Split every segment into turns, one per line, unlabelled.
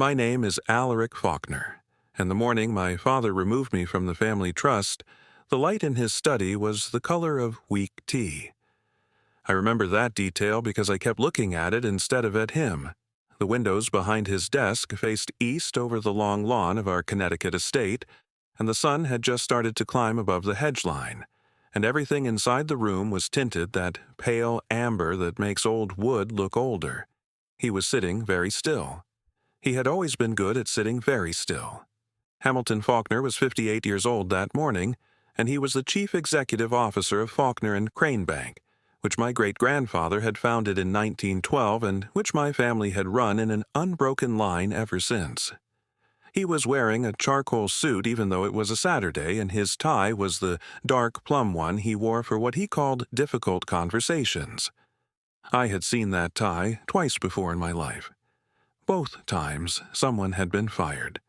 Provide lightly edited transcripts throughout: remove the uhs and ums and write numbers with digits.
My name is Alaric Faulkner, and the morning my father removed me from the family trust, the light in his study was the color of weak tea. I remember that detail because I kept looking at it instead of at him. The windows behind his desk faced east over the long lawn of our Connecticut estate, and the sun had just started to climb above the hedge line, and everything inside the room was tinted that pale amber that makes old wood look older. He was sitting very still. He had always been good at sitting very still. Hamilton Faulkner was 58 years old that morning, and he was the chief executive officer of Faulkner and Crane Bank, which my great-grandfather had founded in 1912 and which my family had run in an unbroken line ever since. He was wearing a charcoal suit even though it was a Saturday, and his tie was the dark plum one he wore for what he called difficult conversations. I had seen that tie twice before in my life. Both times, someone had been fired.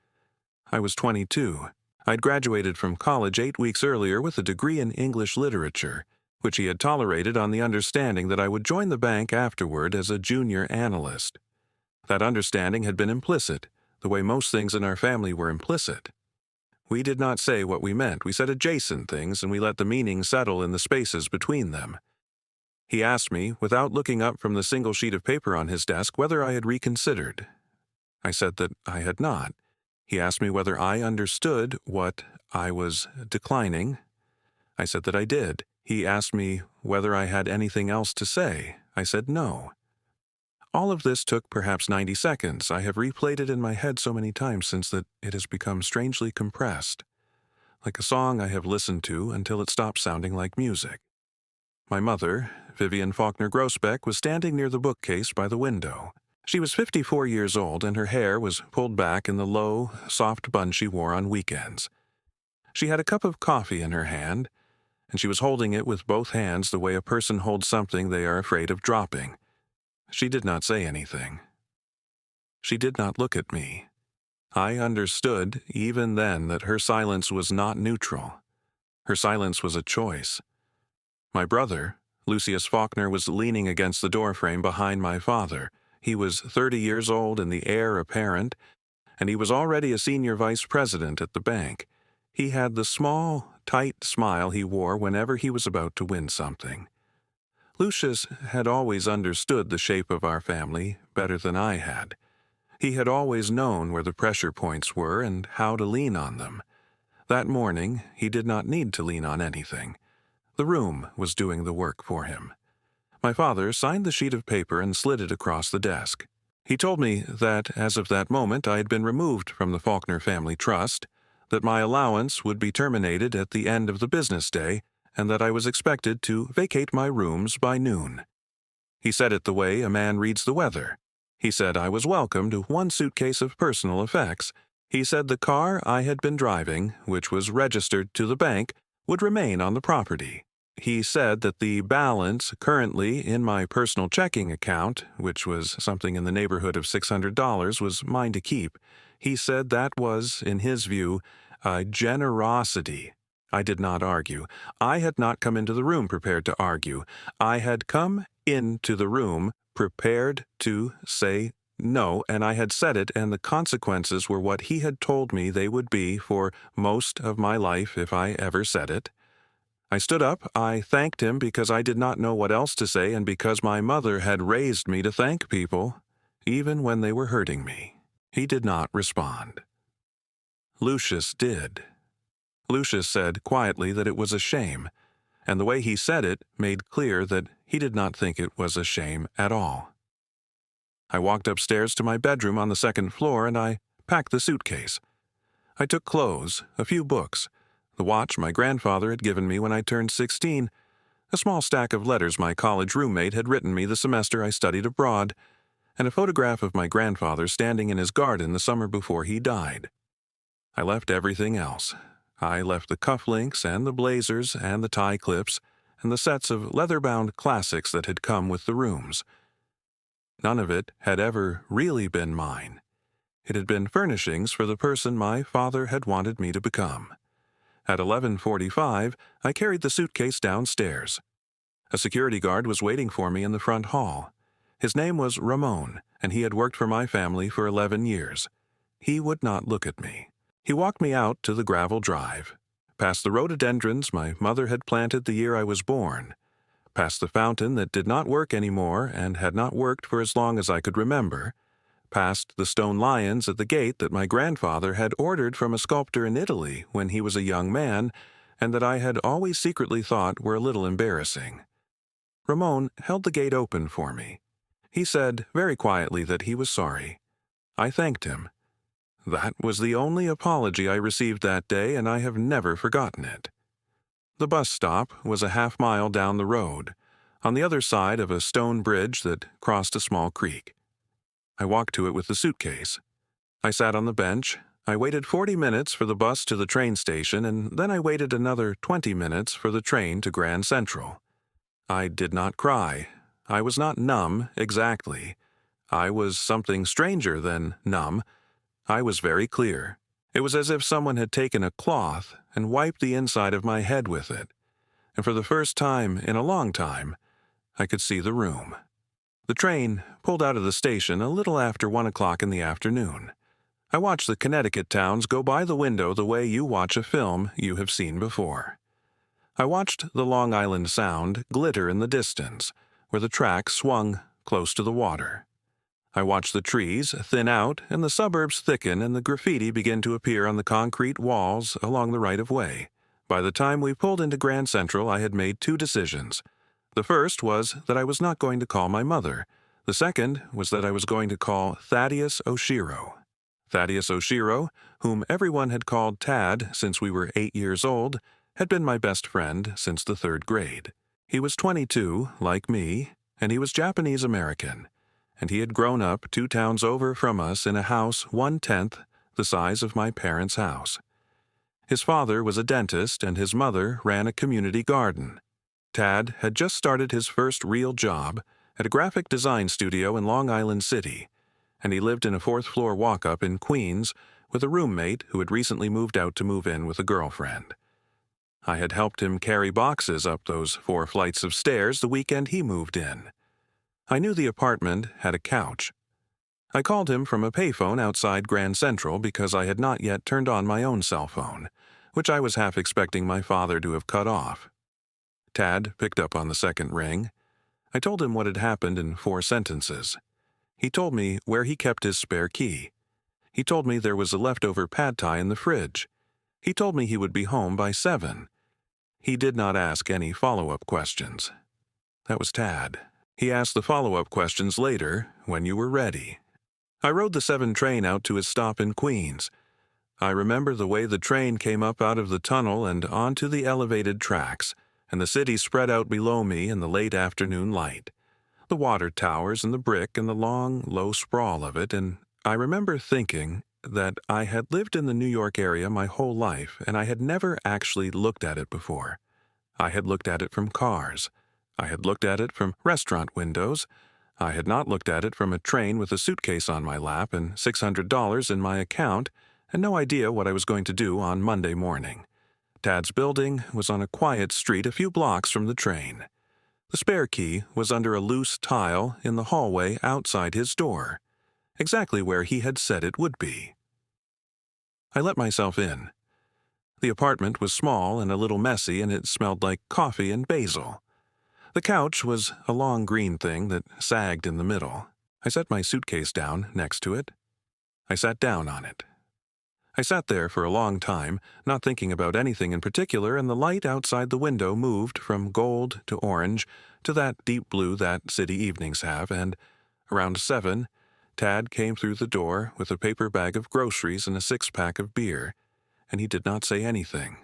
I was 22. I'd graduated from college 8 weeks earlier with a degree in English literature, which he had tolerated on the understanding that I would join the bank afterward as a junior analyst. That understanding had been implicit, the way most things in our family were implicit. We did not say what we meant. We said adjacent things, and we let the meaning settle in the spaces between them. He asked me, without looking up from the single sheet of paper on his desk, whether I had reconsidered. I said that I had not. He asked me whether I understood what I was declining. I said that I did. He asked me whether I had anything else to say. I said no. All of this took perhaps 90 seconds. I have replayed it in my head so many times since that it has become strangely compressed, like a song I have listened to until it stopped sounding like music. My mother, Vivian Faulkner Grosbeck, was standing near the bookcase by the window. She was 54 years old, and her hair was pulled back in the low, soft bun she wore on weekends. She had a cup of coffee in her hand, and she was holding it with both hands the way a person holds something they are afraid of dropping. She did not say anything. She did not look at me. I understood even then that her silence was not neutral. Her silence was a choice. My brother, Lucius Faulkner, was leaning against the doorframe behind my father. He was 30 years old and the heir apparent, and he was already a senior vice president at the bank. He had the small, tight smile he wore whenever he was about to win something. Lucius had always understood the shape of our family better than I had. He had always known where the pressure points were and how to lean on them. That morning, he did not need to lean on anything. The room was doing the work for him. My father signed the sheet of paper and slid it across the desk. He told me that, as of that moment, I had been removed from the Faulkner family trust, that my allowance would be terminated at the end of the business day, and that I was expected to vacate my rooms by noon. He said it the way a man reads the weather. He said I was welcome to one suitcase of personal effects. He said the car I had been driving, which was registered to the bank, would remain on the property. He said that the balance currently in my personal checking account, which was something in the neighborhood of $600, was mine to keep. He said that was, in his view, a generosity. I did not argue. I had not come into the room prepared to argue. I had come into the room prepared to say no, and I had said it, and the consequences were what he had told me they would be for most of my life if I ever said it. I stood up. I thanked him because I did not know what else to say and because my mother had raised me to thank people, even when they were hurting me. He did not respond. Lucius did. Lucius said quietly that it was a shame, and the way he said it made clear that he did not think it was a shame at all. I walked upstairs to my bedroom on the second floor and I packed the suitcase. I took clothes, a few books, the watch my grandfather had given me when I turned 16, a small stack of letters my college roommate had written me the semester I studied abroad, and a photograph of my grandfather standing in his garden the summer before he died. I left everything else. I left the cufflinks and the blazers and the tie clips and the sets of leather-bound classics that had come with the rooms. None of it had ever really been mine. It had been furnishings for the person my father had wanted me to become. At 11:45, I carried the suitcase downstairs. A security guard was waiting for me in the front hall. His name was Ramon, and he had worked for my family for 11 years. He would not look at me. He walked me out to the gravel drive, past the rhododendrons my mother had planted the year I was born, past the fountain that did not work anymore and had not worked for as long as I could remember, past the stone lions at the gate that my grandfather had ordered from a sculptor in Italy when he was a young man and that I had always secretly thought were a little embarrassing. Ramon held the gate open for me. He said very quietly that he was sorry. I thanked him. That was the only apology I received that day, and I have never forgotten it. The bus stop was a half-mile down the road, on the other side of a stone bridge that crossed a small creek. I walked to it with the suitcase. I sat on the bench. I waited 40 minutes for the bus to the train station, and then I waited another 20 minutes for the train to Grand Central. I did not cry. I was not numb, exactly. I was something stranger than numb. I was very clear. It was as if someone had taken a cloth and wiped the inside of my head with it. And for the first time in a long time, I could see the room. The train pulled out of the station a little after 1 o'clock in the afternoon. I watched the Connecticut towns go by the window the way you watch a film you have seen before. I watched the Long Island Sound glitter in the distance, where the tracks swung close to the water. I watched the trees thin out and the suburbs thicken and the graffiti begin to appear on the concrete walls along the right-of-way. By the time we pulled into Grand Central, I had made 2 decisions. The first was that I was not going to call my mother. The second was that I was going to call Thaddeus Oshiro. Thaddeus Oshiro, whom everyone had called Tad since we were 8 years old, had been my best friend since the 3rd grade. He was 22, like me, and he was Japanese-American, and he had grown up 2 towns over from us in a house 1/10 the size of my parents' house. His father was a dentist, and his mother ran a community garden. Tad had just started his first real job at a graphic design studio in Long Island City, and he lived in a 4th-floor walk-up in Queens with a roommate who had recently moved out to move in with a girlfriend. I had helped him carry boxes up those 4 flights of stairs the weekend he moved in. I knew the apartment had a couch. I called him from a payphone outside Grand Central because I had not yet turned on my own cell phone, which I was half expecting my father to have cut off. Tad picked up on the second ring. I told him what had happened in 4 sentences. He told me where he kept his spare key. He told me there was a leftover pad thai in the fridge. He told me he would be home by 7. He did not ask any follow-up questions. That was Tad. He asked the follow-up questions later, when you were ready. I rode the 7 train out to his stop in Queens. I remember the way the train came up out of the tunnel and onto the elevated tracks, and the city spread out below me in the late afternoon light. The water towers and the brick and the long, low sprawl of it, and I remember thinking that I had lived in the New York area my whole life, and I had never actually looked at it before. I had looked at it from cars. I had looked at it from restaurant windows. I had not looked at it from a train with a suitcase on my lap and $600 in my account, and no idea what I was going to do on Monday morning. Tad's building was on a quiet street a few blocks from the train. The spare key was under a loose tile in the hallway outside his door, exactly where he had said it would be. I let myself in. The apartment was small and a little messy, and it smelled like coffee and basil. The couch was a long green thing that sagged in the middle. I set my suitcase down next to it. I sat down on it. I sat there for a long time, not thinking about anything in particular, and the light outside the window moved from gold to orange to that deep blue that city evenings have, and around 7, Tad came through the door with a paper bag of groceries and a 6-pack of beer, and he did not say anything.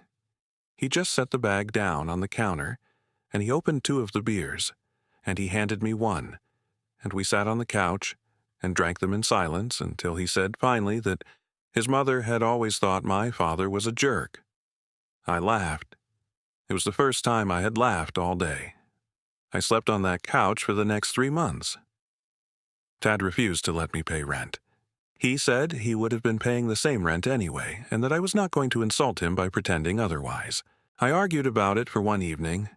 He just set the bag down on the counter, and he opened 2 of the beers, and he handed me one, and we sat on the couch and drank them in silence until he said finally that his mother had always thought my father was a jerk. I laughed. It was the first time I had laughed all day. I slept on that couch for the next 3 months. Tad refused to let me pay rent. He said he would have been paying the same rent anyway, and that I was not going to insult him by pretending otherwise. I argued about it for one evening,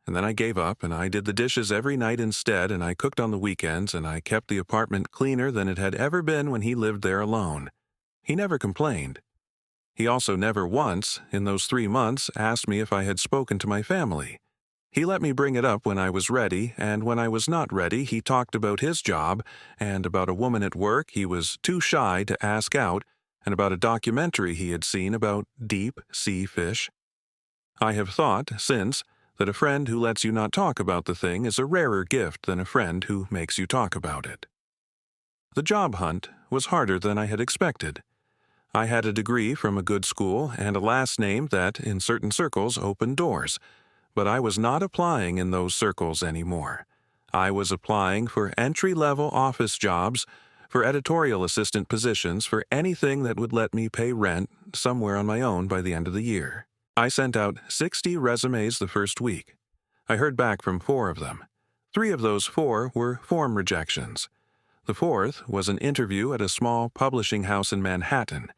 and then I gave up, and I did the dishes every night instead, and I cooked on the weekends, and I kept the apartment cleaner than it had ever been when he lived there alone. He never complained. He also never once, in those 3 months, asked me if I had spoken to my family. He let me bring it up when I was ready, and when I was not ready, he talked about his job, and about a woman at work he was too shy to ask out, and about a documentary he had seen about deep sea fish. I have thought, since, that a friend who lets you not talk about the thing is a rarer gift than a friend who makes you talk about it. The job hunt was harder than I had expected. I had a degree from a good school and a last name that, in certain circles, opened doors, but I was not applying in those circles anymore. I was applying for entry-level office jobs, for editorial assistant positions, for anything that would let me pay rent somewhere on my own by the end of the year. I sent out 60 resumes the first week. I heard back from 4 of them. 3 of those 4 were form rejections. The 4th was an interview at a small publishing house in Manhattan,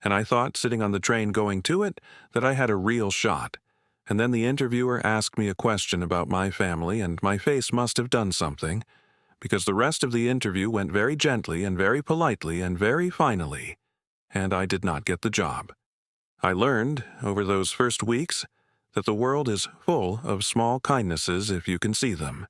and I thought, sitting on the train going to it, that I had a real shot. And then the interviewer asked me a question about my family, and my face must have done something, because the rest of the interview went very gently and very politely and very finally, and I did not get the job. I learned, over those first weeks, that the world is full of small kindnesses if you can see them.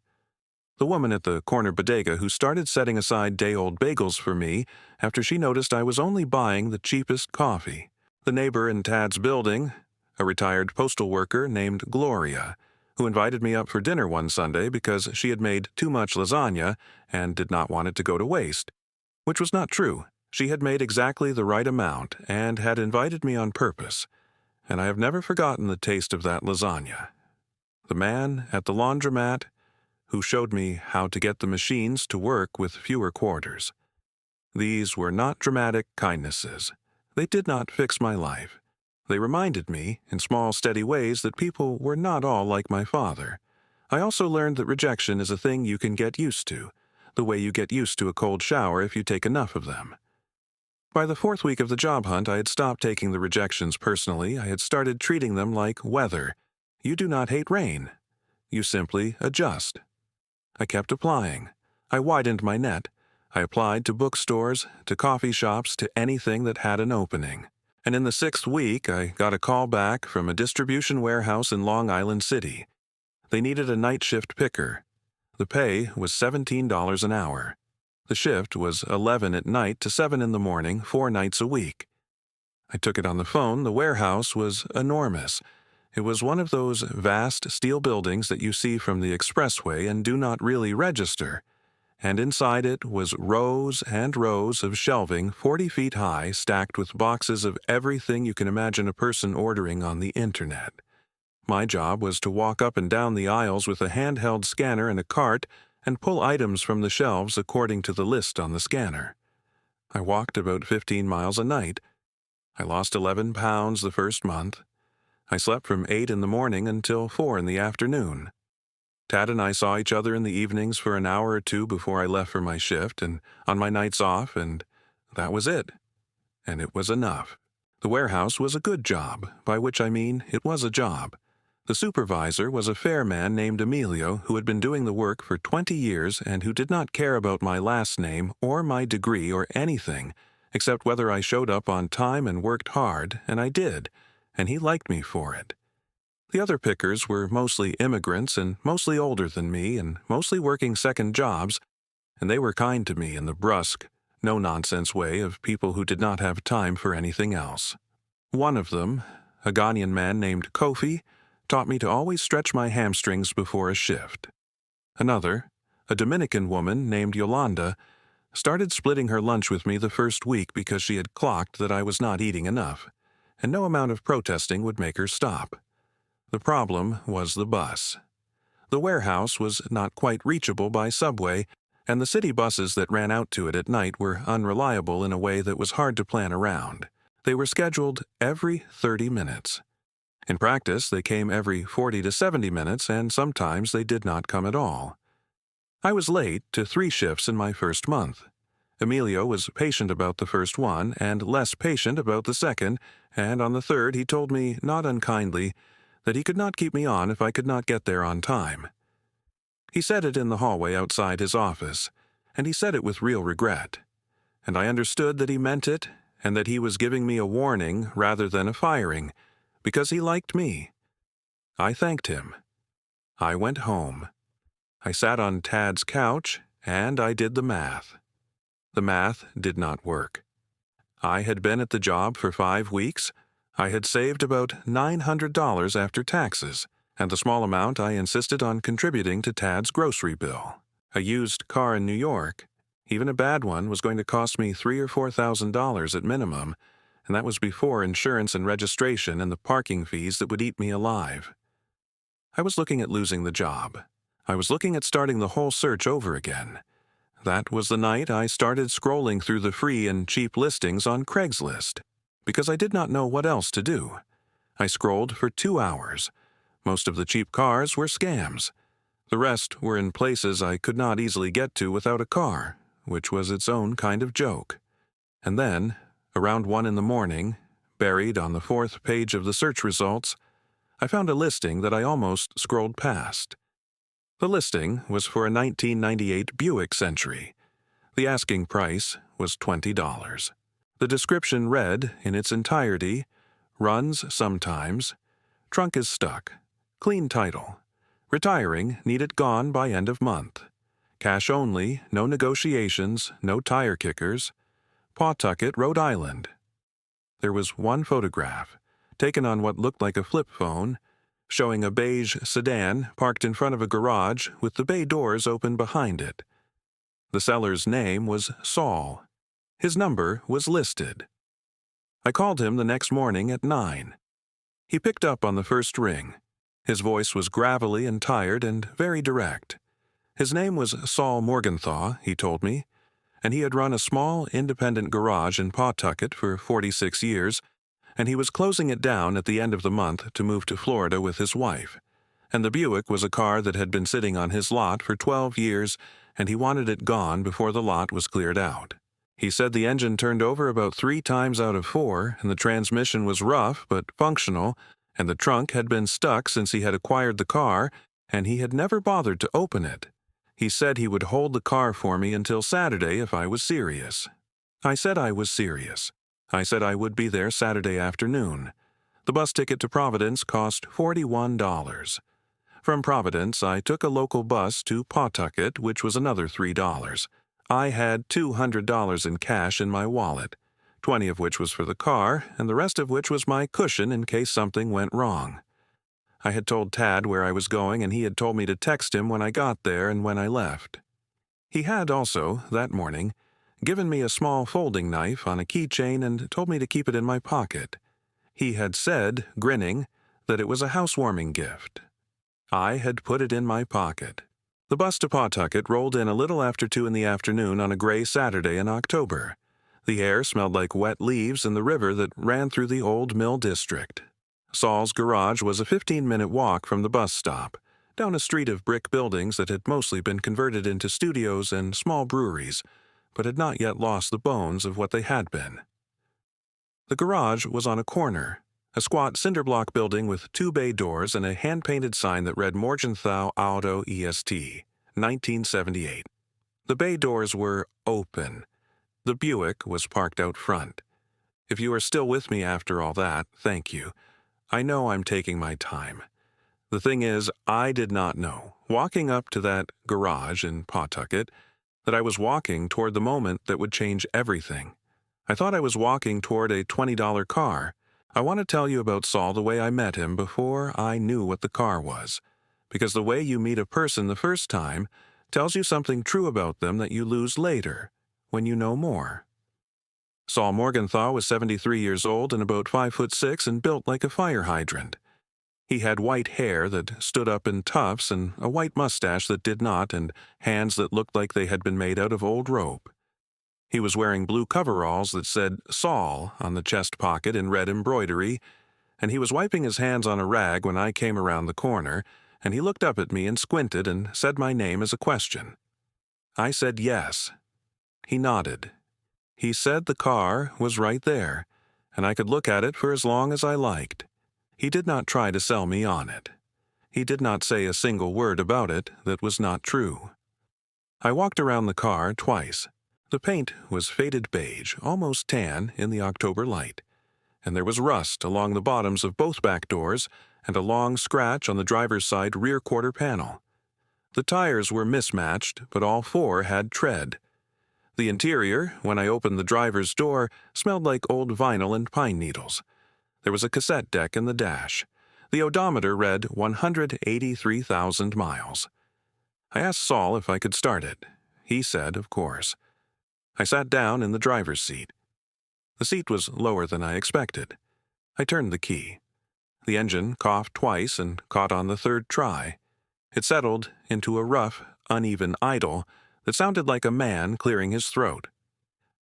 The woman at the corner bodega who started setting aside day-old bagels for me after she noticed I was only buying the cheapest coffee. The neighbor in Tad's building, a retired postal worker named Gloria, who invited me up for dinner one Sunday because she had made too much lasagna and did not want it to go to waste, which was not true. She had made exactly the right amount and had invited me on purpose, and I have never forgotten the taste of that lasagna. The man at the laundromat who showed me how to get the machines to work with fewer quarters. These were not dramatic kindnesses. They did not fix my life. They reminded me, in small, steady ways, that people were not all like my father. I also learned that rejection is a thing you can get used to, the way you get used to a cold shower if you take enough of them. By the 4th week of the job hunt, I had stopped taking the rejections personally. I had started treating them like weather. You do not hate rain. You simply adjust. I kept applying. I widened my net. I applied to bookstores, to coffee shops, to anything that had an opening. And in the 6th week, I got a call back from a distribution warehouse in Long Island City. They needed a night shift picker. The pay was $17 an hour. The shift was 11 at night to 7 in the morning, 4 nights a week. I took it on the phone. The warehouse was enormous. It was one of those vast steel buildings that you see from the expressway and do not really register, and inside it was rows and rows of shelving 40 feet high, stacked with boxes of everything you can imagine a person ordering on the internet. My job was to walk up and down the aisles with a handheld scanner and a cart and pull items from the shelves according to the list on the scanner. I walked about 15 miles a night. I lost 11 pounds the first month. I slept from 8 in the morning until 4 in the afternoon. Tad and I saw each other in the evenings for an hour or 2 before I left for my shift and on my nights off, and that was it. And it was enough. The warehouse was a good job, by which I mean it was a job. The supervisor was a fair man named Emilio who had been doing the work for 20 years and who did not care about my last name or my degree or anything, except whether I showed up on time and worked hard, and I did, and he liked me for it. The other pickers were mostly immigrants and mostly older than me and mostly working second jobs, and they were kind to me in the brusque, no-nonsense way of people who did not have time for anything else. One of them, a Ghanaian man named Kofi, taught me to always stretch my hamstrings before a shift. Another, a Dominican woman named Yolanda, started splitting her lunch with me the first week because she had clocked that I was not eating enough, and no amount of protesting would make her stop. The problem was the bus. The warehouse was not quite reachable by subway, and the city buses that ran out to it at night were unreliable in a way that was hard to plan around. They were scheduled every 30 minutes. In practice, they came every 40 to 70 minutes, and sometimes they did not come at all. I was late to 3 shifts in my first month. Emilio was patient about the first one and less patient about the second, and on the third he told me, not unkindly, that he could not keep me on if I could not get there on time. He said it in the hallway outside his office, and he said it with real regret. And I understood that he meant it, and that he was giving me a warning rather than a firing, because he liked me. I thanked him. I went home. I sat on Tad's couch, and I did the math. The math did not work. I had been at the job for 5 weeks. I had saved about $900 after taxes, and the small amount I insisted on contributing to Tad's grocery bill. A used car in New York, even a bad one, was going to cost me $3,000 or $4,000 at minimum, and that was before insurance and registration and the parking fees that would eat me alive. I was looking at losing the job. I was looking at starting the whole search over again. That was the night I started scrolling through the free and cheap listings on Craigslist, because I did not know what else to do. I scrolled for 2 hours. Most of the cheap cars were scams. The rest were in places I could not easily get to without a car, which was its own kind of joke. And then, around 1 in the morning, buried on the 4th page of the search results, I found a listing that I almost scrolled past. The listing was for a 1998 Buick Century. The asking price was $20. The description read, in its entirety, "Runs sometimes. Trunk is stuck. Clean title. Retiring, need it gone by end of month. Cash only, no negotiations, no tire kickers. Pawtucket, Rhode Island." There was one photograph, taken on what looked like a flip phone, showing a beige sedan parked in front of a garage with the bay doors open behind it. The seller's name was Saul. His number was listed. I called him the next morning at 9. He picked up on the first ring. His voice was gravelly and tired and very direct. His name was Saul Morgenthau, he told me, and he had run a small independent garage in Pawtucket for 46 years, and he was closing it down at the end of the month to move to Florida with his wife. And the Buick was a car that had been sitting on his lot for 12 years, and he wanted it gone before the lot was cleared out. He said the engine turned over about 3 times out of 4, and the transmission was rough but functional, and the trunk had been stuck since he had acquired the car, and he had never bothered to open it. He said he would hold the car for me until Saturday if I was serious. I said I was serious. I said I would be there Saturday afternoon. The bus ticket to Providence cost $41. From Providence, I took a local bus to Pawtucket, which was another $3. I had $200 in cash in my wallet, 20 of which was for the car, and the rest of which was my cushion in case something went wrong. I had told Tad where I was going, and he had told me to text him when I got there and when I left. He had also, that morning, given me a small folding knife on a keychain and told me to keep it in my pocket. He had said, grinning, that it was a housewarming gift. I had put it in my pocket. The bus to Pawtucket rolled in a little after 2 in the afternoon on a gray Saturday in October. The air smelled like wet leaves in the river that ran through the old mill district. Saul's garage was a 15-minute walk from the bus stop, down a street of brick buildings that had mostly been converted into studios and small breweries, but had not yet lost the bones of what they had been. The garage was on a corner, a squat cinder-block building with 2 bay doors and a hand-painted sign that read Morgenthau Auto EST, 1978. The bay doors were open. The Buick was parked out front. If you are still with me after all that, thank you. I know I'm taking my time. The thing is, I did not know, walking up to that garage in Pawtucket, that I was walking toward the moment that would change everything. I thought I was walking toward a $20 car. I want to tell you about Saul the way I met him before I knew what the car was, because the way you meet a person the first time tells you something true about them that you lose later, when you know more. Saul Morgenthau was 73 years old and about 5'6" and built like a fire hydrant. He had white hair that stood up in tufts and a white mustache that did not, and hands that looked like they had been made out of old rope. He was wearing blue coveralls that said Saul on the chest pocket in red embroidery, and he was wiping his hands on a rag when I came around the corner, and he looked up at me and squinted and said my name as a question. I said yes. He nodded. He said the car was right there, and I could look at it for as long as I liked. He did not try to sell me on it. He did not say a single word about it that was not true. I walked around the car twice. The paint was faded beige, almost tan in the October light, and there was rust along the bottoms of both back doors and a long scratch on the driver's side rear quarter panel. The tires were mismatched, but all four had tread. The interior, when I opened the driver's door, smelled like old vinyl and pine needles. There was a cassette deck in the dash. The odometer read 183,000 miles. I asked Saul if I could start it. He said, of course. I sat down in the driver's seat. The seat was lower than I expected. I turned the key. The engine coughed twice and caught on the third try. It settled into a rough, uneven idle that sounded like a man clearing his throat.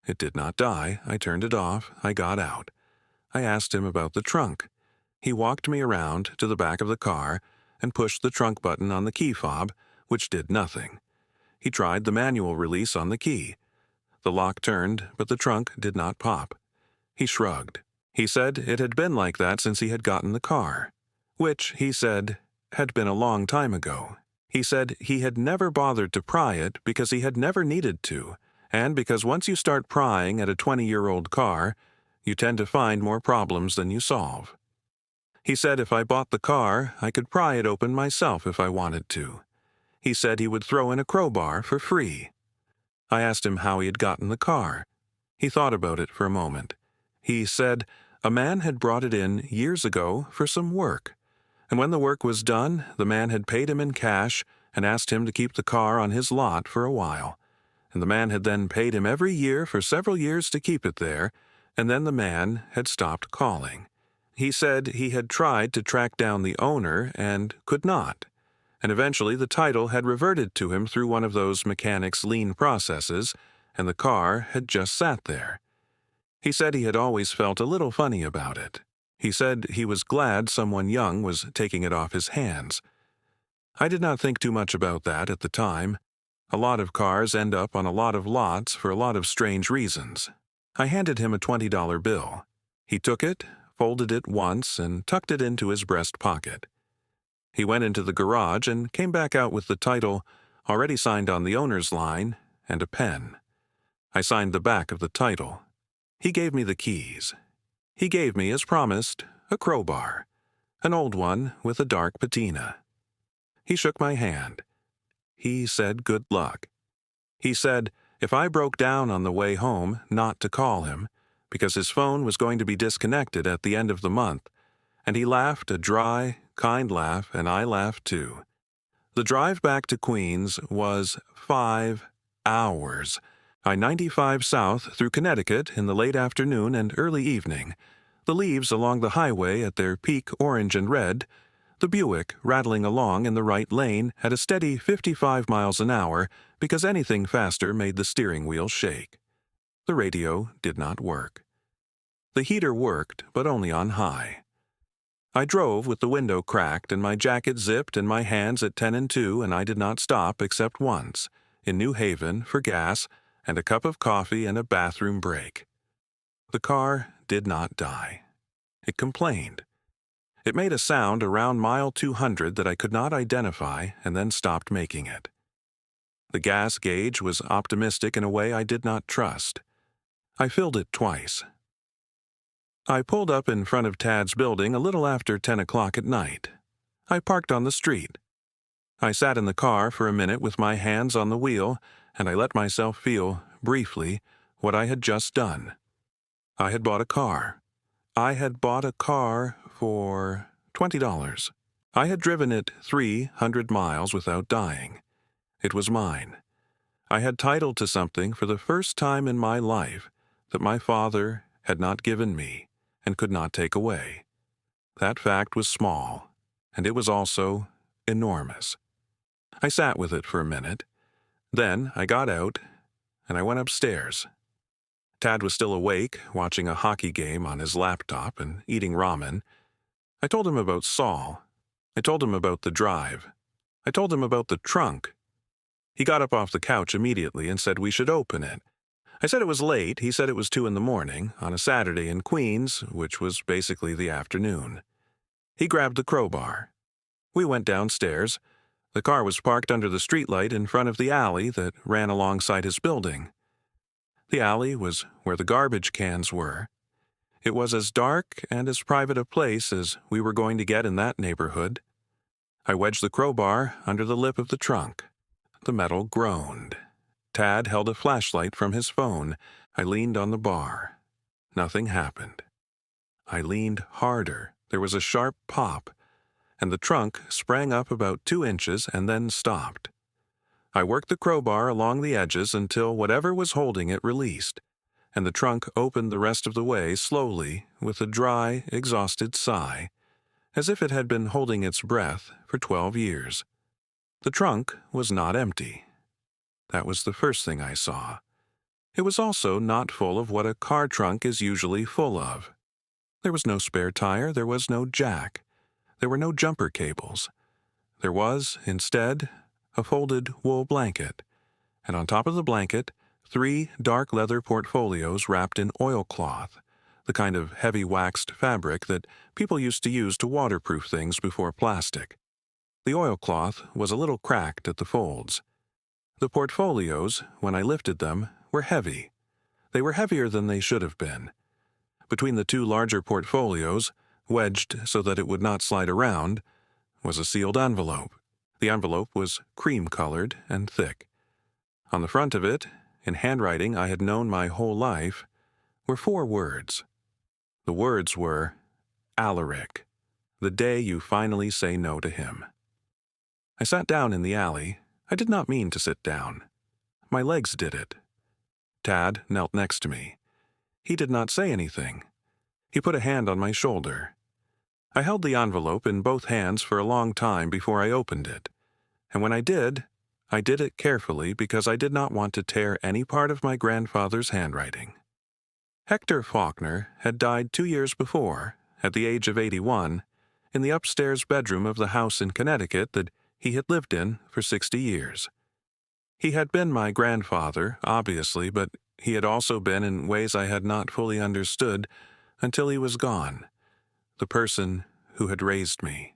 It did not die. I turned it off. I got out. I asked him about the trunk. He walked me around to the back of the car and pushed the trunk button on the key fob, which did nothing. He tried the manual release on the key. The lock turned, but the trunk did not pop. He shrugged. He said it had been like that since he had gotten the car, which, he said, had been a long time ago. He said he had never bothered to pry it because he had never needed to, and because once you start prying at a 20-year-old car, you tend to find more problems than you solve. He said if I bought the car, I could pry it open myself if I wanted to. He said he would throw in a crowbar for free. I asked him how he had gotten the car. He thought about it for a moment. He said a man had brought it in years ago for some work, and when the work was done, the man had paid him in cash and asked him to keep the car on his lot for a while, and the man had then paid him every year for several years to keep it there, and then the man had stopped calling. He said he had tried to track down the owner and could not, and eventually the title had reverted to him through one of those mechanics' lien processes, and the car had just sat there. He said he had always felt a little funny about it. He said he was glad someone young was taking it off his hands. I did not think too much about that at the time. A lot of cars end up on a lot of lots for a lot of strange reasons. I handed him a $20 bill. He took it, folded it once, and tucked it into his breast pocket. He went into the garage and came back out with the title, already signed on the owner's line, and a pen. I signed the back of the title. He gave me the keys. He gave me, as promised, a crowbar, an old one with a dark patina. He shook my hand. He said good luck. He said if I broke down on the way home, not to call him, because his phone was going to be disconnected at the end of the month, and he laughed a dry, kind laugh, and I laughed too. The drive back to Queens was 5 hours. I-95 south through Connecticut in the late afternoon and early evening, the leaves along the highway at their peak orange and red, the Buick rattling along in the right lane at a steady 55 miles an hour because anything faster made the steering wheel shake. The radio did not work. The heater worked, but only on high. I drove with the window cracked and my jacket zipped and my hands at 10 and 2, and I did not stop except once, in New Haven, for gas and a cup of coffee and a bathroom break. The car did not die. It complained. It made a sound around mile 200 that I could not identify and then stopped making it. The gas gauge was optimistic in a way I did not trust. I filled it twice. I pulled up in front of Tad's building a little after 10 o'clock at night. I parked on the street. I sat in the car for a minute with my hands on the wheel, and I let myself feel, briefly, what I had just done. I had bought a car. I had bought a car for $20. I had driven it 300 miles without dying. It was mine. I had title to something for the first time in my life that my father had not given me and could not take away. That fact was small, and it was also enormous. I sat with it for a minute. Then I got out, and I went upstairs. Tad was still awake, watching a hockey game on his laptop and eating ramen. I told him about Saul. I told him about the drive. I told him about the trunk. He got up off the couch immediately and said we should open it. I said it was late. He said it was 2 in the morning, on a Saturday in Queens, which was basically the afternoon. He grabbed the crowbar. We went downstairs. The car was parked under the streetlight in front of the alley that ran alongside his building. The alley was where the garbage cans were. It was as dark and as private a place as we were going to get in that neighborhood. I wedged the crowbar under the lip of the trunk. The metal groaned. Tad held a flashlight from his phone. I leaned on the bar. Nothing happened. I leaned harder. There was a sharp pop, and the trunk sprang up about 2 inches and then stopped. I worked the crowbar along the edges until whatever was holding it released, and the trunk opened the rest of the way slowly with a dry, exhausted sigh, as if it had been holding its breath for 12 years. The trunk was not empty. That was the first thing I saw. It was also not full of what a car trunk is usually full of. There was no spare tire, there was no jack. There were no jumper cables. There was, instead, a folded wool blanket, and on top of the blanket, 3 dark leather portfolios wrapped in oilcloth, the kind of heavy waxed fabric that people used to use to waterproof things before plastic. The oilcloth was a little cracked at the folds. The portfolios, when I lifted them, were heavy. They were heavier than they should have been. Between the 2 larger portfolios, wedged so that it would not slide around, was a sealed envelope. The envelope was cream-colored and thick. On the front of it, in handwriting I had known my whole life, were 4 words. The words were, Alaric, the day you finally say no to him. I sat down in the alley. I did not mean to sit down. My legs did it. Tad knelt next to me. He did not say anything. He put a hand on my shoulder. I held the envelope in both hands for a long time before I opened it, and when I did it carefully because I did not want to tear any part of my grandfather's handwriting. Hector Faulkner had died 2 years before, at the age of 81, in the upstairs bedroom of the house in Connecticut that he had lived in for 60 years. He had been my grandfather, obviously, but he had also been in ways I had not fully understood until he was gone. The person who had raised me.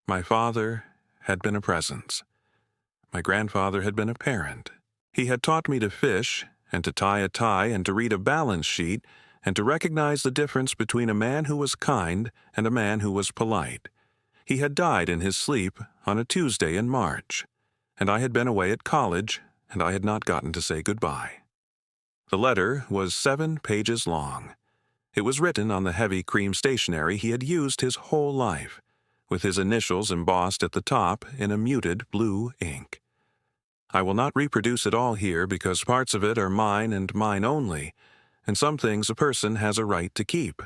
My father had been a presence. My grandfather had been a parent. He had taught me to fish, and to tie a tie, and to read a balance sheet, and to recognize the difference between a man who was kind and a man who was polite. He had died in his sleep on a Tuesday in March, and I had been away at college, and I had not gotten to say goodbye. The letter was 7 pages long. It was written on the heavy cream stationery he had used his whole life, with his initials embossed at the top in a muted blue ink. I will not reproduce it all here because parts of it are mine and mine only, and some things a person has a right to keep.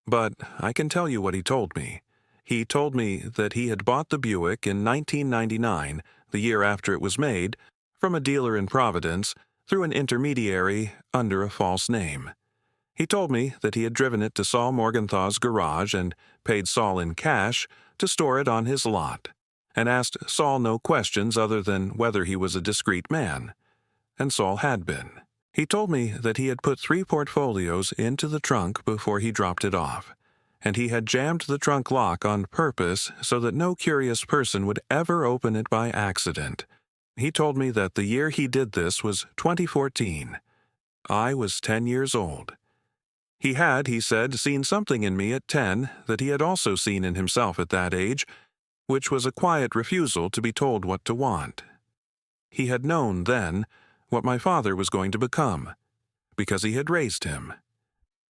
But I can tell you what he told me. He told me that he had bought the Buick in 1999, the year after it was made, from a dealer in Providence, through an intermediary under a false name. He told me that he had driven it to Saul Morgenthau's garage and paid Saul in cash to store it on his lot, and asked Saul no questions other than whether he was a discreet man. And Saul had been. He told me that he had put 3 portfolios into the trunk before he dropped it off, and he had jammed the trunk lock on purpose so that no curious person would ever open it by accident. He told me that the year he did this was 2014. I was 10 years old. He had, he said, seen something in me at 10 that he had also seen in himself at that age, which was a quiet refusal to be told what to want. He had known then what my father was going to become, because he had raised him.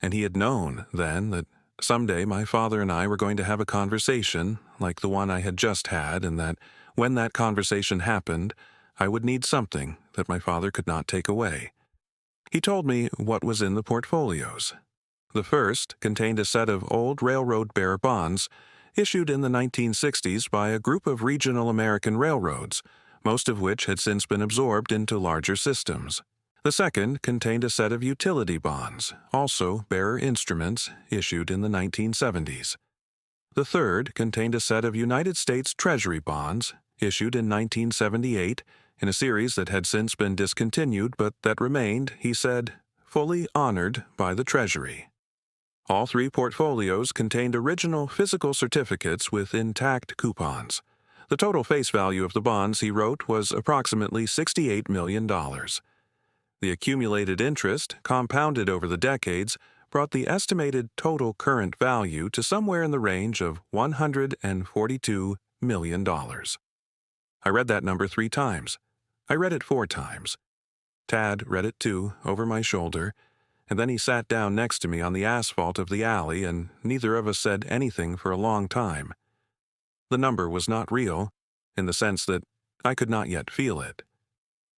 And he had known then that someday my father and I were going to have a conversation like the one I had just had, and that when that conversation happened, I would need something that my father could not take away. He told me what was in the portfolios. The first contained a set of old railroad bearer bonds issued in the 1960s by a group of regional American railroads, most of which had since been absorbed into larger systems. The second contained a set of utility bonds, also bearer instruments, issued in the 1970s. The third contained a set of United States Treasury bonds, issued in 1978, in a series that had since been discontinued but that remained, he said, fully honored by the Treasury. All 3 portfolios contained original physical certificates with intact coupons. The total face value of the bonds, he wrote, was approximately $68 million. The accumulated interest, compounded over the decades, brought the estimated total current value to somewhere in the range of $142 million. I read that number 3 times. I read it 4 times. Tad read it too, over my shoulder, and then he sat down next to me on the asphalt of the alley, and neither of us said anything for a long time. The number was not real, in the sense that I could not yet feel it.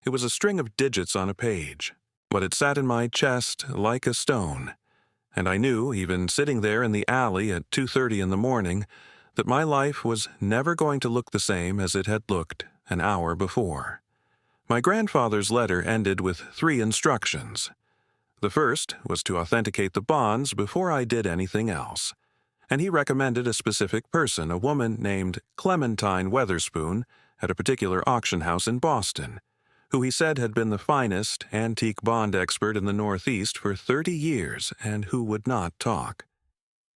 It was a string of digits on a page, but it sat in my chest like a stone, and I knew, even sitting there in the alley at 2:30 in the morning, that my life was never going to look the same as it had looked an hour before. My grandfather's letter ended with 3 instructions. The first was to authenticate the bonds before I did anything else, and he recommended a specific person, a woman named Clementine Weatherspoon, at a particular auction house in Boston, who he said had been the finest antique bond expert in the Northeast for 30 years and who would not talk.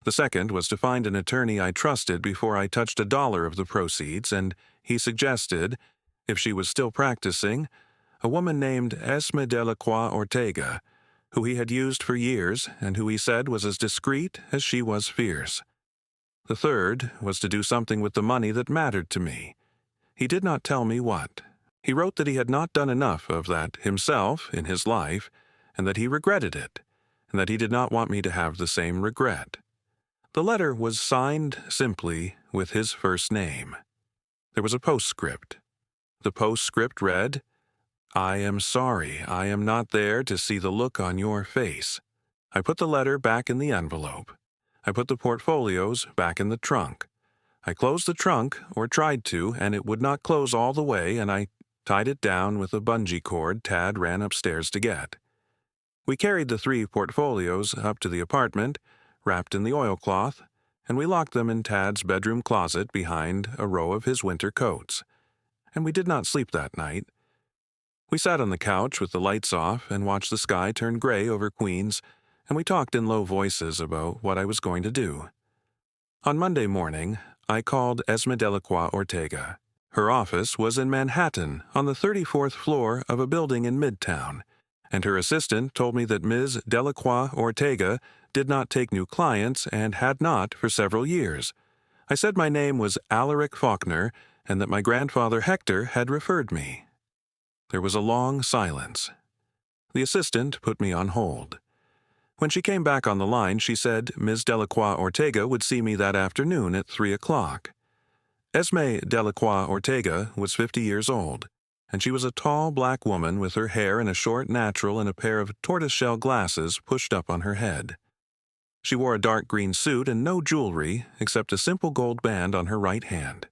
The second was to find an attorney I trusted before I touched $1 of the proceeds, and he suggested, if she was still practicing, a woman named Esme Delacroix Ortega, who he had used for years and who he said was as discreet as she was fierce. The third was to do something with the money that mattered to me. He did not tell me what. He wrote that he had not done enough of that himself in his life, and that he regretted it, and that he did not want me to have the same regret. The letter was signed simply with his first name. There was a postscript. The postscript read, "I am sorry I am not there to see the look on your face." I put the letter back in the envelope. I put the portfolios back in the trunk. I closed the trunk, or tried to, and it would not close all the way, and I tied it down with a bungee cord Tad ran upstairs to get. We carried the 3 portfolios up to the apartment, wrapped in the oilcloth, and we locked them in Tad's bedroom closet behind a row of his winter coats. And we did not sleep that night. We sat on the couch with the lights off and watched the sky turn gray over Queens, and we talked in low voices about what I was going to do. On Monday morning, I called Esme Delacroix Ortega. Her office was in Manhattan, on the 34th floor of a building in Midtown, and her assistant told me that Ms. Delacroix Ortega did not take new clients and had not for several years. I said my name was Alaric Faulkner and that my grandfather Hector had referred me. There was a long silence. The assistant put me on hold. When she came back on the line, she said Ms. Delacroix Ortega would see me that afternoon at 3 o'clock. Esme Delacroix Ortega was 50 years old, and she was a tall black woman with her hair in a short natural and a pair of tortoiseshell glasses pushed up on her head. She wore a dark green suit and no jewelry except a simple gold band on her right hand.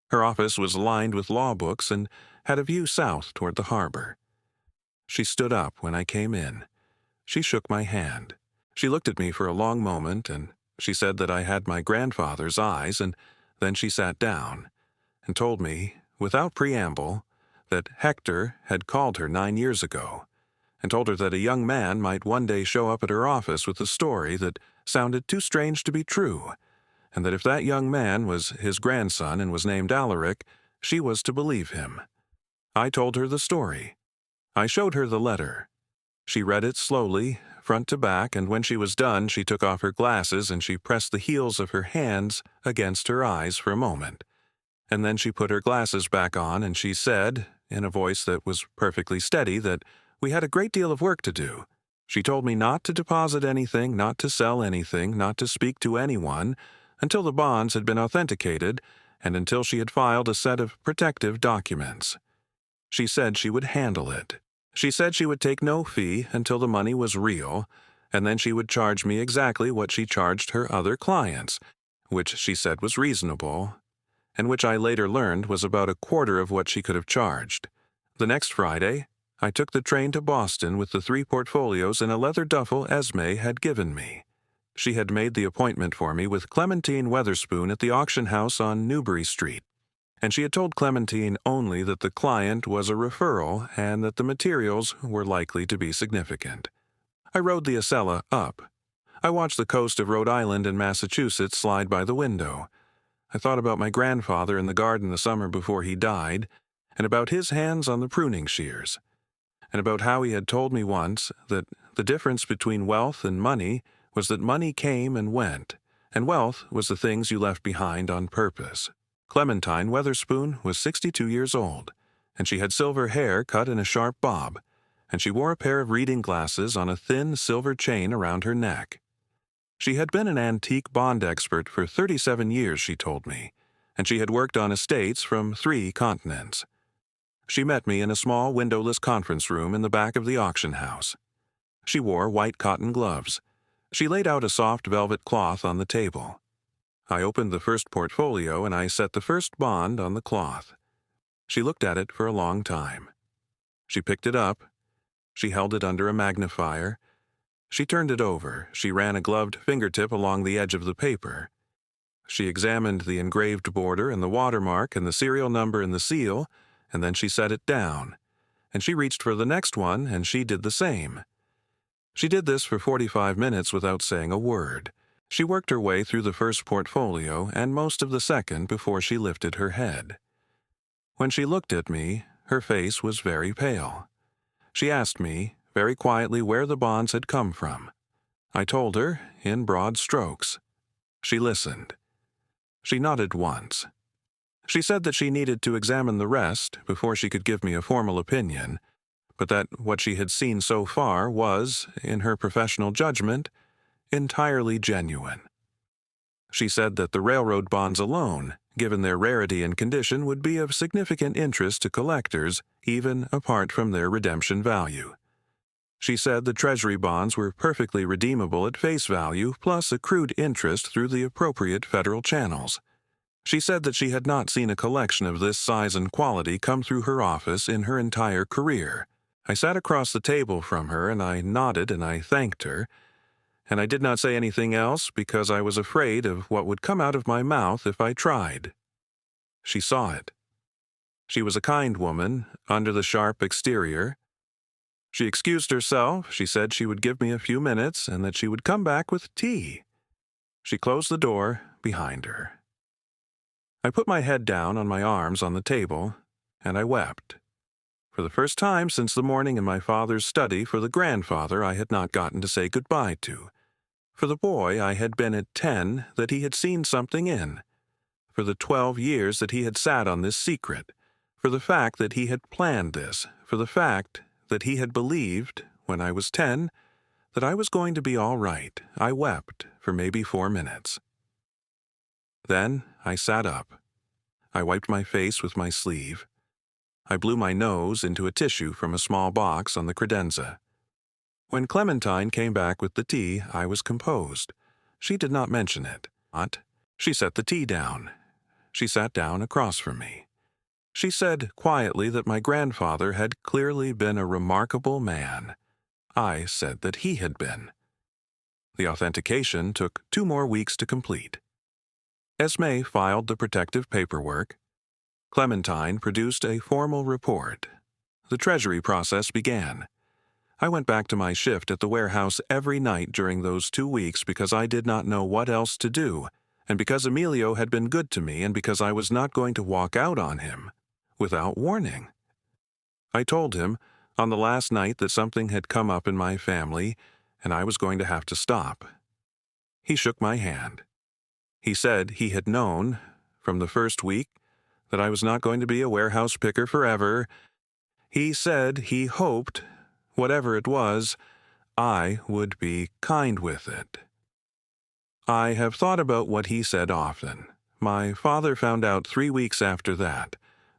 Her office was lined with law books and had a view south toward the harbor. She stood up when I came in. She shook my hand. She looked at me for a long moment, and she said that I had my grandfather's eyes, and then she sat down and told me, without preamble, that Hector had called her 9 years ago, and told her that a young man might one day show up at her office with a story that sounded too strange to be true, and that if that young man was his grandson and was named Alaric, she was to believe him. I told her the story. I showed her the letter. She read it slowly, front to back, and when she was done, she took off her glasses and she pressed the heels of her hands against her eyes for a moment. And then she put her glasses back on and she said, in a voice that was perfectly steady, that we had a great deal of work to do. She told me not to deposit anything, not to sell anything, not to speak to anyone, until the bonds had been authenticated and until she had filed a set of protective documents. She said she would handle it. She said she would take no fee until the money was real, and then she would charge me exactly what she charged her other clients, which she said was reasonable, and which I later learned was about a quarter of what she could have charged. The next Friday, I took the train to Boston with the 3 portfolios in a leather duffel Esme had given me. She had made the appointment for me with Clementine Weatherspoon at the auction house on Newbury Street, and she had told Clementine only that the client was a referral and that the materials were likely to be significant. I rode the Acela up. I watched the coast of Rhode Island and Massachusetts slide by the window. I thought about my grandfather in the garden the summer before he died, and about his hands on the pruning shears. and about how he had told me once that the difference between wealth and money was that money came and went, and wealth was the things you left behind on purpose. Clementine Weatherspoon was 62 years old, and she had silver hair cut in a sharp bob, and she wore a pair of reading glasses on a thin silver chain around her neck. She had been an antique bond expert for 37 years, she told me, and she had worked on estates from 3 continents. She met me in a small windowless conference room in the back of the auction house. She wore white cotton gloves. She laid out a soft velvet cloth on the table. I opened the first portfolio and I set the first bond on the cloth. She looked at it for a long time. She picked it up. She held it under a magnifier. She turned it over. She ran a gloved fingertip along the edge of the paper. She examined the engraved border and the watermark and the serial number and the seal, and then she set it down. And she reached for the next one, and she did the same. She did this for 45 minutes without saying a word. She worked her way through the first portfolio and most of the second before she lifted her head. When she looked at me, her face was very pale. She asked me, very quietly, where the bonds had come from. I told her, in broad strokes. She listened. She nodded once. She said that she needed to examine the rest before she could give me a formal opinion, but that what she had seen so far was, in her professional judgment, entirely genuine. She said that the railroad bonds alone, given their rarity and condition, would be of significant interest to collectors, even apart from their redemption value. She said the Treasury bonds were perfectly redeemable at face value, plus accrued interest through the appropriate federal channels. She said that she had not seen a collection of this size and quality come through her office in her entire career. I sat across the table from her, and I nodded and I thanked her, and I did not say anything else because I was afraid of what would come out of my mouth if I tried. She saw it. She was a kind woman, under the sharp exterior. She excused herself. She said she would give me a few minutes and that she would come back with tea. She closed the door behind her. I put my head down on my arms on the table, and I wept. For the first time since the morning in my father's study for the grandfather I had not gotten to say goodbye to, for the boy I had been at 10 that he had seen something in, for the 12 years that he had sat on this secret, for the fact that he had planned this, for the fact that he had believed, when I was 10, that I was going to be all right. I wept for maybe 4 minutes. Then I sat up. I wiped my face with my sleeve. I blew my nose into a tissue from a small box on the credenza. When Clementine came back with the tea, I was composed. She did not mention it. She set the tea down. She sat down across from me. She said quietly that my grandfather had clearly been a remarkable man. I said that he had been. The authentication took 2 more weeks to complete. Esme filed the protective paperwork. Clementine produced a formal report. The Treasury process began. I went back to my shift at the warehouse every night during those 2 weeks because I did not know what else to do, and because Emilio had been good to me and because I was not going to walk out on him without warning. I told him on the last night that something had come up in my family and I was going to have to stop. He shook my hand. He said he had known, from the first week, that I was not going to be a warehouse picker forever. He said he hoped, whatever it was, I would be kind with it. I have thought about what he said often. My father found out 3 weeks after that.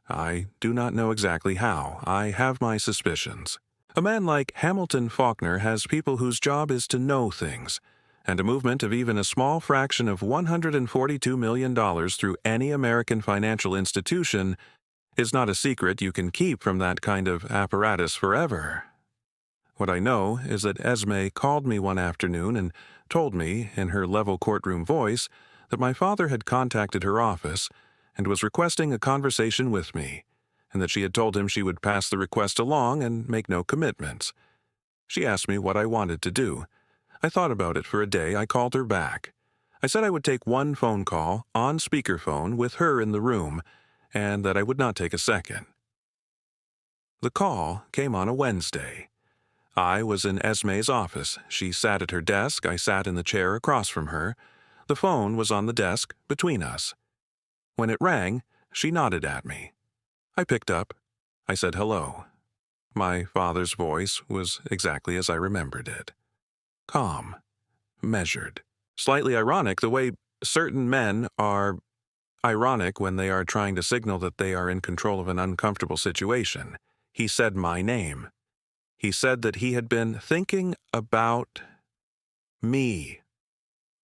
I do not know exactly how. I have my suspicions. A man like Hamilton Faulkner has people whose job is to know things, and a movement of even a small fraction of $142 million through any American financial institution is not a secret you can keep from that kind of apparatus forever. What I know is that Esme called me one afternoon and told me, in her level courtroom voice, that my father had contacted her office and was requesting a conversation with me, and that she had told him she would pass the request along and make no commitments. She asked me what I wanted to do. I thought about it for a day. I called her back. I said I would take 1 phone call, on speakerphone, with her in the room, and that I would not take a second. The call came on a Wednesday. I was in Esme's office. She sat at her desk. I sat in the chair across from her. The phone was on the desk between us. When it rang, she nodded at me. I picked up. I said hello. My father's voice was exactly as I remembered it. Calm. Measured. Slightly ironic the way certain men are ironic when they are trying to signal that they are in control of an uncomfortable situation. He said my name. He said that he had been thinking about me.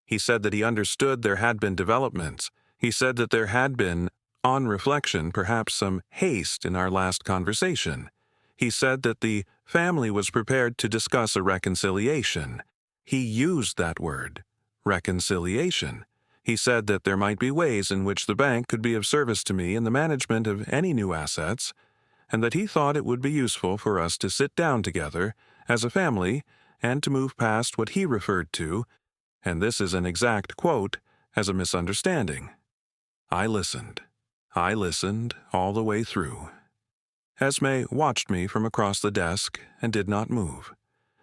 He said that he understood there had been developments. He said that there had been, on reflection, perhaps some haste in our last conversation. He said that the family was prepared to discuss a reconciliation. He used that word, reconciliation. He said that there might be ways in which the bank could be of service to me in the management of any new assets, and that he thought it would be useful for us to sit down together as a family and to move past what he referred to, and this is an exact quote, as a misunderstanding. I listened. I listened all the way through. Esme watched me from across the desk and did not move.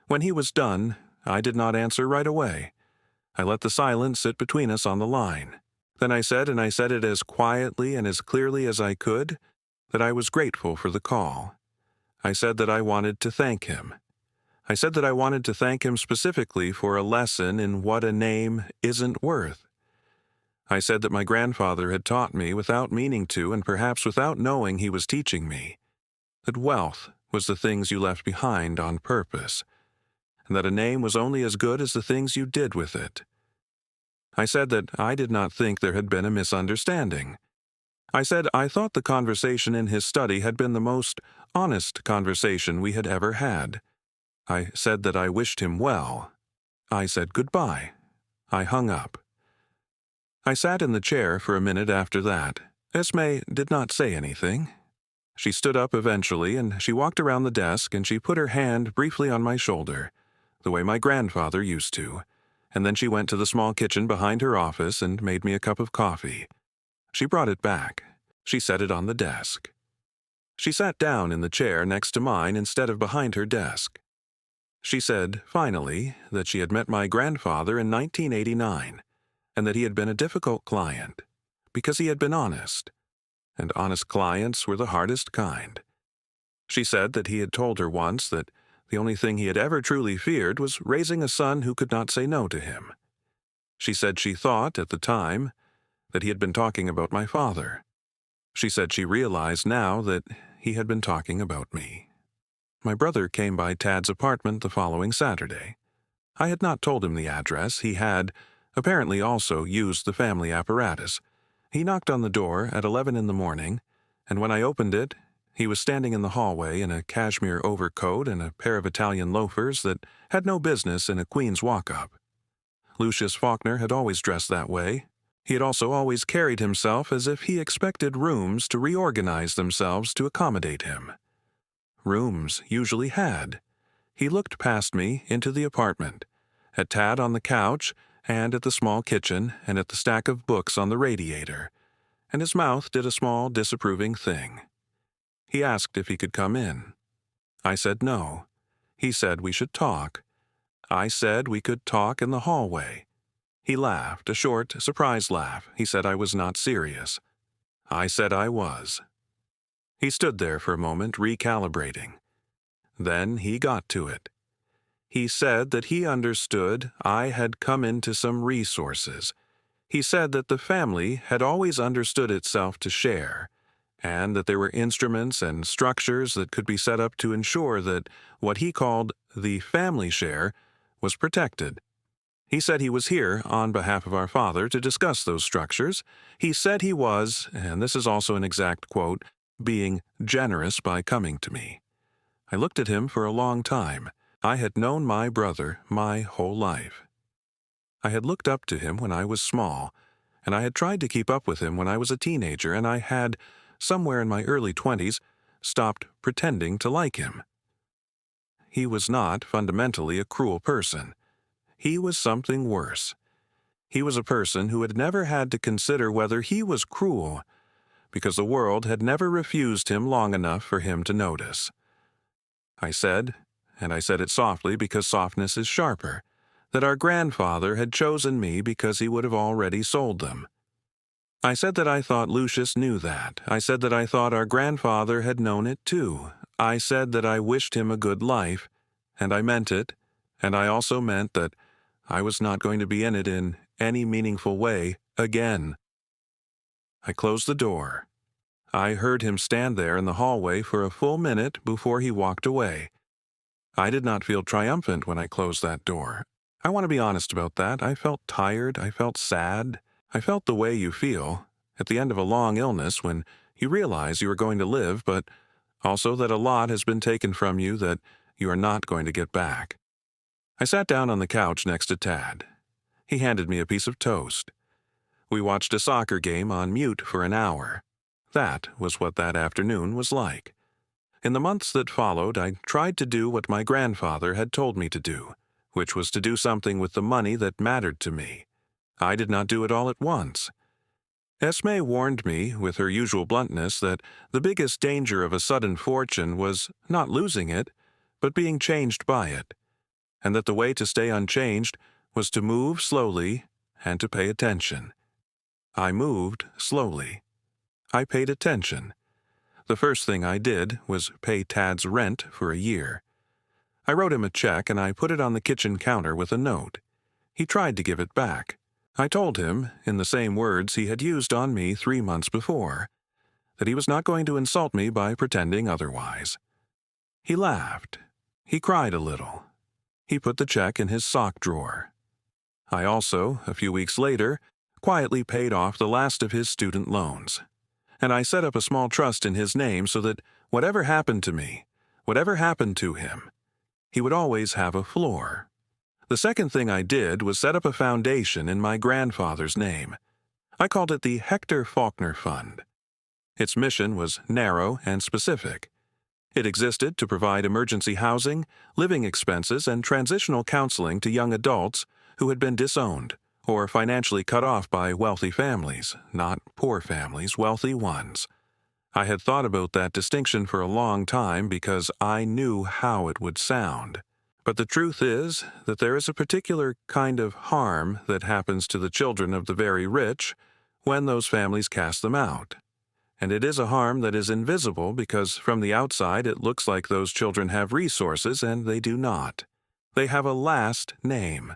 When he was done, I did not answer right away. I let the silence sit between us on the line. Then I said, and I said it as quietly and as clearly as I could, that I was grateful for the call. I said that I wanted to thank him. I said that I wanted to thank him specifically for a lesson in what a name isn't worth. I said that my grandfather had taught me without meaning to and perhaps without knowing he was teaching me, that wealth was the things you left behind on purpose, and that a name was only as good as the things you did with it. I said that I did not think there had been a misunderstanding. I said I thought the conversation in his study had been the most honest conversation we had ever had. I said that I wished him well. I said goodbye. I hung up. I sat in the chair for a minute after that. Esme did not say anything. She stood up eventually, and she walked around the desk, and she put her hand briefly on my shoulder, the way my grandfather used to, and then she went to the small kitchen behind her office and made me a cup of coffee. She brought it back. She set it on the desk. She sat down in the chair next to mine instead of behind her desk. She said, finally, that she had met my grandfather in 1989, and that he had been a difficult client, because he had been honest, and honest clients were the hardest kind. She said that he had told her once that the only thing he had ever truly feared was raising a son who could not say no to him. She said she thought, at the time, that he had been talking about my father. She said she realized now that he had been talking about me. My brother came by Tad's apartment the following Saturday. I had not told him the address. He had, apparently, also used the family apparatus. He knocked on the door at 11 in the morning, and when I opened it, he was standing in the hallway in a cashmere overcoat and a pair of Italian loafers that had no business in a Queen's walk-up. Lucius Faulkner had always dressed that way. He had also always carried himself as if he expected rooms to reorganize themselves to accommodate him. Rooms usually had. He looked past me into the apartment, at Tad on the couch, and at the small kitchen, and at the stack of books on the radiator, and his mouth did a small disapproving thing. He asked if he could come in. I said no. He said we should talk. I said we could talk in the hallway. He laughed, a short, surprised laugh. He said I was not serious. I said I was. He stood there for a moment, recalibrating. Then he got to it. He said that he understood I had come into some resources. He said that the family had always understood itself to share, and that there were instruments and structures that could be set up to ensure that what he called the family share was protected. He said he was here on behalf of our father to discuss those structures. He said he was, and this is also an exact quote, being generous by coming to me. I looked at him for a long time. I had known my brother my whole life. I had looked up to him when I was small, and I had tried to keep up with him when I was a teenager, and I had, somewhere in my early 20s, stopped pretending to like him. He was not fundamentally a cruel person. He was something worse. He was a person who had never had to consider whether he was cruel, because the world had never refused him long enough for him to notice. I said, and I said it softly because softness is sharper, that our grandfather had chosen me because he would have already sold them. I said that I thought Lucius knew that. I said that I thought our grandfather had known it too. I said that I wished him a good life, and I meant it, and I also meant that I was not going to be in it in any meaningful way again. I closed the door. I heard him stand there in the hallway for a full minute before he walked away. I did not feel triumphant when I closed that door. I want to be honest about that. I felt tired. I felt sad. I felt the way you feel at the end of a long illness when you realize you are going to live, but also that a lot has been taken from you that you are not going to get back. I sat down on the couch next to Tad. He handed me a piece of toast. We watched a soccer game on mute for an hour. That was what that afternoon was like. In the months that followed, I tried to do what my grandfather had told me to do, which was to do something with the money that mattered to me. I did not do it all at once. Esme warned me, with her usual bluntness, that the biggest danger of a sudden fortune was not losing it, but being changed by it, and that the way to stay unchanged was to move slowly and to pay attention. I moved slowly. I paid attention. The first thing I did was pay Tad's rent for a year. I wrote him a check and I put it on the kitchen counter with a note. He tried to give it back. I told him, in the same words he had used on me 3 months before, that he was not going to insult me by pretending otherwise. He laughed. He cried a little. He put the check in his sock drawer. I also, a few weeks later, quietly paid off the last of his student loans. And I set up a small trust in his name so that whatever happened to me, whatever happened to him, he would always have a floor. The second thing I did was set up a foundation in my grandfather's name. I called it the Hector Faulkner Fund. Its mission was narrow and specific. It existed to provide emergency housing, living expenses, and transitional counseling to young adults who had been disowned or financially cut off by wealthy families, not poor families, wealthy ones. I had thought about that distinction for a long time because I knew how it would sound. But the truth is that there is a particular kind of harm that happens to the children of the very rich when those families cast them out. And it is a harm that is invisible because from the outside it looks like those children have resources and they do not. They have a last name.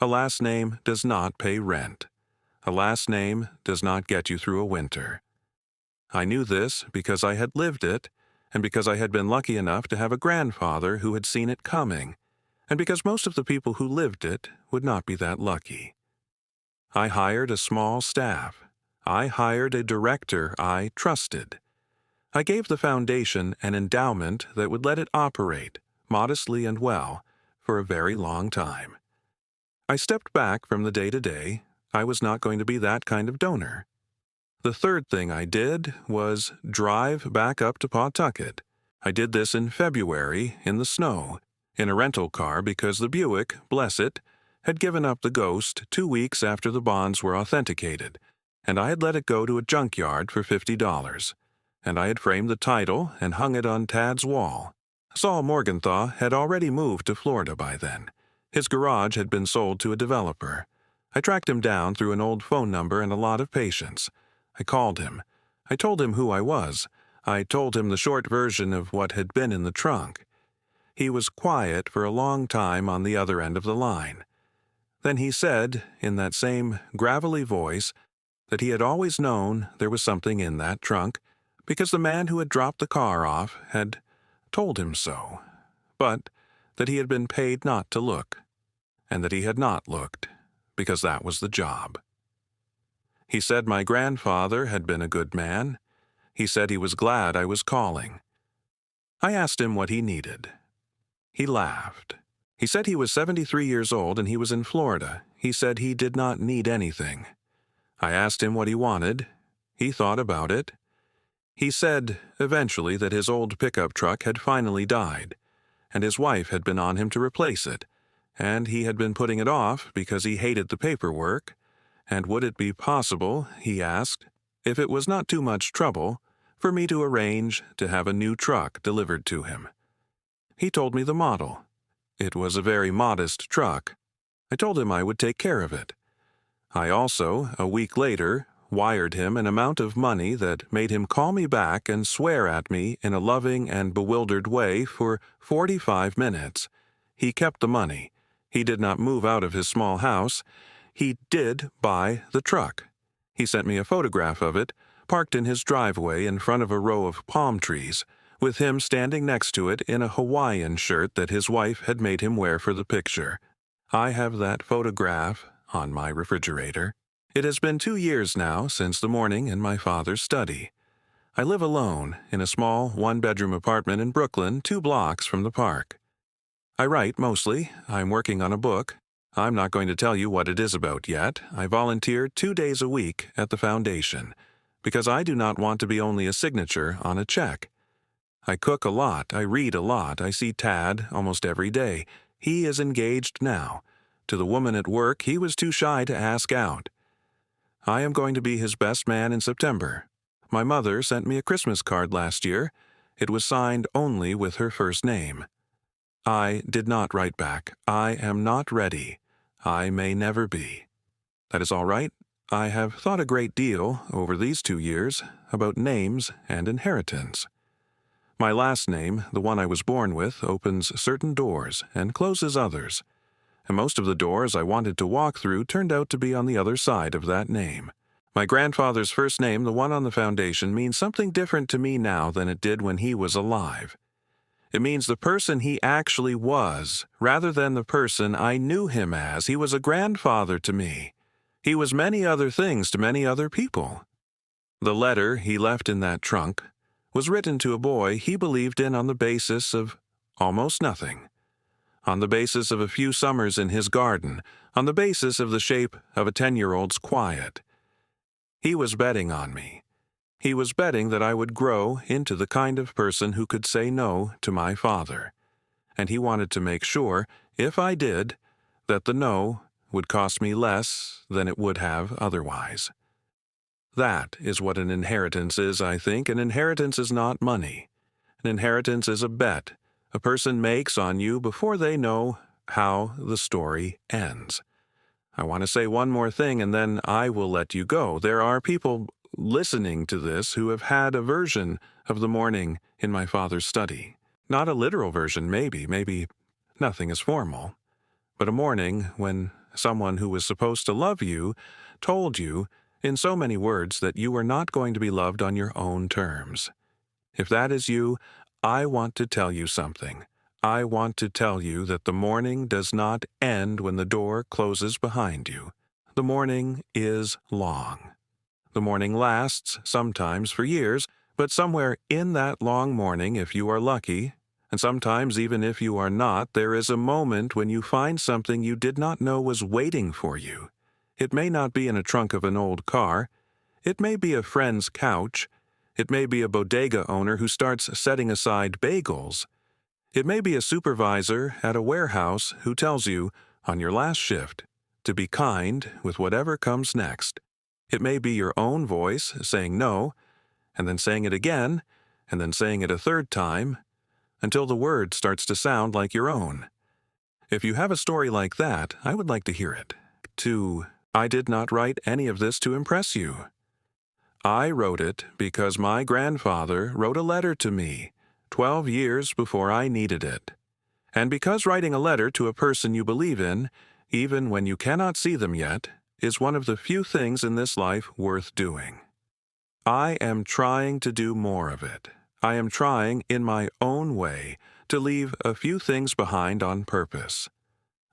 A last name does not pay rent. A last name does not get you through a winter. I knew this because I had lived it, and because I had been lucky enough to have a grandfather who had seen it coming, and because most of the people who lived it would not be that lucky. I hired a small staff. I hired a director I trusted. I gave the foundation an endowment that would let it operate, modestly and well, for a very long time. I stepped back from the day-to-day. I was not going to be that kind of donor. The third thing I did was drive back up to Pawtucket. I did this in February, in the snow, in a rental car because the Buick, bless it, had given up the ghost 2 weeks after the bonds were authenticated, and I had let it go to a junkyard for $50, and I had framed the title and hung it on Tad's wall. Saul Morgenthau had already moved to Florida by then. His garage had been sold to a developer. I tracked him down through an old phone number and a lot of patience. I called him. I told him who I was. I told him the short version of what had been in the trunk. He was quiet for a long time on the other end of the line. Then he said, in that same gravelly voice, that he had always known there was something in that trunk, because the man who had dropped the car off had told him so, but that he had been paid not to look, and that he had not looked, because that was the job. He said my grandfather had been a good man. He said he was glad I was calling. I asked him what he needed. He laughed. He said he was 73 years old and he was in Florida. He said he did not need anything. I asked him what he wanted. He thought about it. He said, eventually, that his old pickup truck had finally died, and his wife had been on him to replace it, and he had been putting it off because he hated the paperwork, and would it be possible, he asked, if it was not too much trouble, for me to arrange to have a new truck delivered to him. He told me the model. It was a very modest truck. I told him I would take care of it. I also, a week later, wired him an amount of money that made him call me back and swear at me in a loving and bewildered way for 45 minutes. He kept the money. He did not move out of his small house. He did buy the truck. He sent me a photograph of it, parked in his driveway in front of a row of palm trees, with him standing next to it in a Hawaiian shirt that his wife had made him wear for the picture. I have that photograph on my refrigerator. It has been 2 years now since the morning in my father's study. I live alone in a small one-bedroom apartment in Brooklyn, 2 blocks from the park. I write mostly. I'm working on a book. I'm not going to tell you what it is about yet. I volunteer 2 days a week at the foundation, because I do not want to be only a signature on a check. I cook a lot. I read a lot. I see Tad almost every day. He is engaged now. To the woman at work, he was too shy to ask out. I am going to be his best man in September. My mother sent me a Christmas card last year. It was signed only with her first name. I did not write back. I am not ready. I may never be. That is all right. I have thought a great deal over these 2 years about names and inheritance. My last name, the one I was born with, opens certain doors and closes others. And most of the doors I wanted to walk through turned out to be on the other side of that name. My grandfather's first name, the one on the foundation, means something different to me now than it did when he was alive. It means the person he actually was, rather than the person I knew him as. He was a grandfather to me. He was many other things to many other people. The letter he left in that trunk was written to a boy he believed in on the basis of almost nothing. On the basis of a few summers in his garden, on the basis of the shape of a 10-year-old's quiet. He was betting on me. He was betting that I would grow into the kind of person who could say no to my father. And he wanted to make sure, if I did, that the no would cost me less than it would have otherwise. That is what an inheritance is, I think. An inheritance is not money. An inheritance is a bet a person makes on you before they know how the story ends. I want to say one more thing and then I will let you go. There are people listening to this who have had a version of the morning in my father's study. Not a literal version, maybe nothing is formal, but a morning when someone who was supposed to love you told you in so many words that you were not going to be loved on your own terms. If that is you, I want to tell you something. I want to tell you that the morning does not end when the door closes behind you. The morning is long. The morning lasts, sometimes for years, but somewhere in that long morning, if you are lucky, and sometimes even if you are not, there is a moment when you find something you did not know was waiting for you. It may not be in a trunk of an old car. It may be a friend's couch. It may be a bodega owner who starts setting aside bagels. It may be a supervisor at a warehouse who tells you, on your last shift, to be kind with whatever comes next. It may be your own voice saying no, and then saying it again, and then saying it a third time, until the word starts to sound like your own. If you have a story like that, I would like to hear it. I did not write any of this to impress you. I wrote it because my grandfather wrote a letter to me 12 years before I needed it. And because writing a letter to a person you believe in, even when you cannot see them yet, is one of the few things in this life worth doing. I am trying to do more of it. I am trying, in my own way, to leave a few things behind on purpose.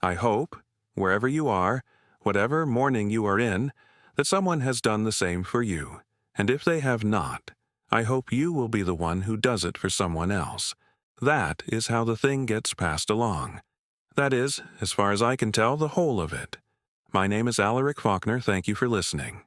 I hope, wherever you are, whatever morning you are in, that someone has done the same for you. And if they have not, I hope you will be the one who does it for someone else. That is how the thing gets passed along. That is, as far as I can tell, the whole of it. My name is Alaric Faulkner. Thank you for listening.